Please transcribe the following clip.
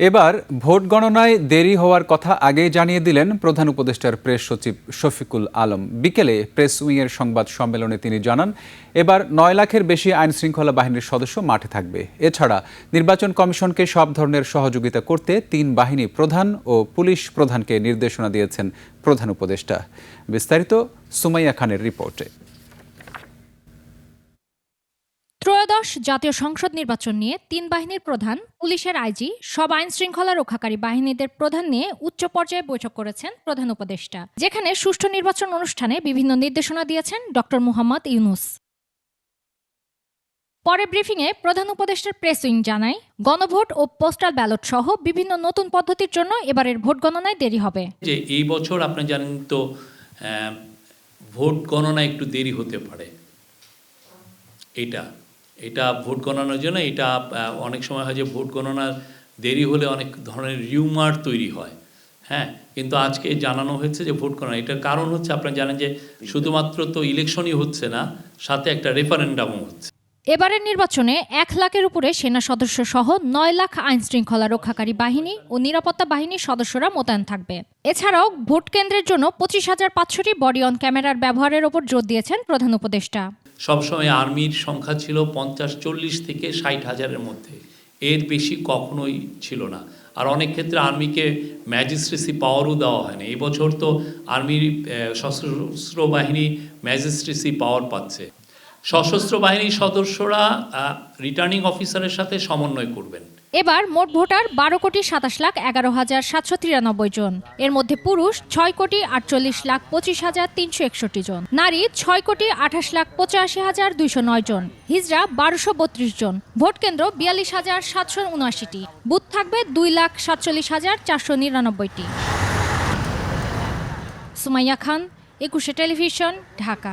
এবার ভোট গণনায় দেরি হওয়ার কথা আগেই জানিয়ে দিলেন প্রধান উপদেষ্টার প্রেস সচিব শফিকুল আলম। বিকেলে প্রেস উইংয়ের সংবাদ সম্মেলনে তিনি জানান, এবার ৯ লাখের বেশি আইনশৃঙ্খলা বাহিনীর সদস্য মাঠে থাকবে। এছাড়া নির্বাচন কমিশনকে সব ধরনের সহযোগিতা করতে ৩ বাহিনী প্রধান ও পুলিশ প্রধানকে নির্দেশনা দিয়েছেন প্রধান উপদেষ্টা। বিস্তারিত সুমাইয়া খানের রিপোর্টে। ত্রয়োদশ জাতীয় সংসদ নির্বাচন নিয়ে ৩ বাহিনীর প্রধান, পুলিশের আইজি, সব আইন শৃঙ্খলা রক্ষাকারী বাহিনীদের প্রধান নিয়ে উচ্চ পর্যায়ে বৈঠক করেছেন প্রধান উপদেষ্টা, যেখানে সুষ্ঠু নির্বাচন অনুষ্ঠানে বিভিন্ন নির্দেশনা দিয়েছেন ডক্টর মুহাম্মদ ইউনুস। পরে ব্রিফিংয়ে প্রধান উপদেষ্টার প্রেস উইং জানায়, গণভোট ও পোস্টাল ব্যালট সহ বিভিন্ন নতুন পদ্ধতির জন্য এবারের ভোট গণনায় দেরি হবে। যে এই বছর আপনি জানেন তো ভোট গণনা একটু দেরি হতে পারে। এটা ভোট গণনার জন্য এটা অনেক সময় হয় যে ভোট গণনা দেরি হলে অনেক ধরনের রিউমার তৈরি হয়। হ্যাঁ, কিন্তু আজকে জানানো হয়েছে যে ভোট গণনা, এটার কারণ হচ্ছে আপনারা জানেন যে শুধুমাত্র তো ইলেকশনই হচ্ছে না, সাথে একটা রেফারেন্ডামও হচ্ছে। এবারের নির্বাচনে ১ লাখের উপরে সেনা সদস্য সহ ৯ লাখ আইন শৃঙ্খলা রক্ষাকারী বাহিনী ও নিরাপত্তা বাহিনীর সদস্যরা মোতায়েন থাকবে। এছাড়াও ভোট কেন্দ্রের জন্য ২৫,৫০০টি বডি অন ক্যামেরার ব্যবহারের ওপর জোর দিয়েছেন প্রধান উপদেষ্টা। সবসময় আর্মির সংখ্যা ছিল ৫০-৪০ থেকে ৬০,০০০-এর মধ্যে, এর বেশি কখনোই ছিল না। আর অনেক ক্ষেত্রে আর্মিকে ম্যাজিস্ট্রেসি পাওয়ারও দেওয়া হয় না। এই বছর তো আর্মির সশস্ত্র বাহিনী ম্যাজিস্ট্রেসি পাওয়ার পাচ্ছে। সশস্ত্র বাহিনীর সদস্যরা রিটার্নিং অফিসারের সাথে সমন্বয় করবেন। এবার মোট ভোটার ১২,২৭,১১,৭৯৩ জন। এর মধ্যে পুরুষ ৬,৪৮,২৫,৩৬১ জন, নারী ৬,২৮,৮৫,২০৯ জন, হিজড়া ১২৩২ জন। ভোট কেন্দ্র ৪২,৭৭৯টি। বুথ থাকবে ২,৪৭,৪৯৯টি। সুমাইয়া খান, ২১ টেলিভিশন, ঢাকা।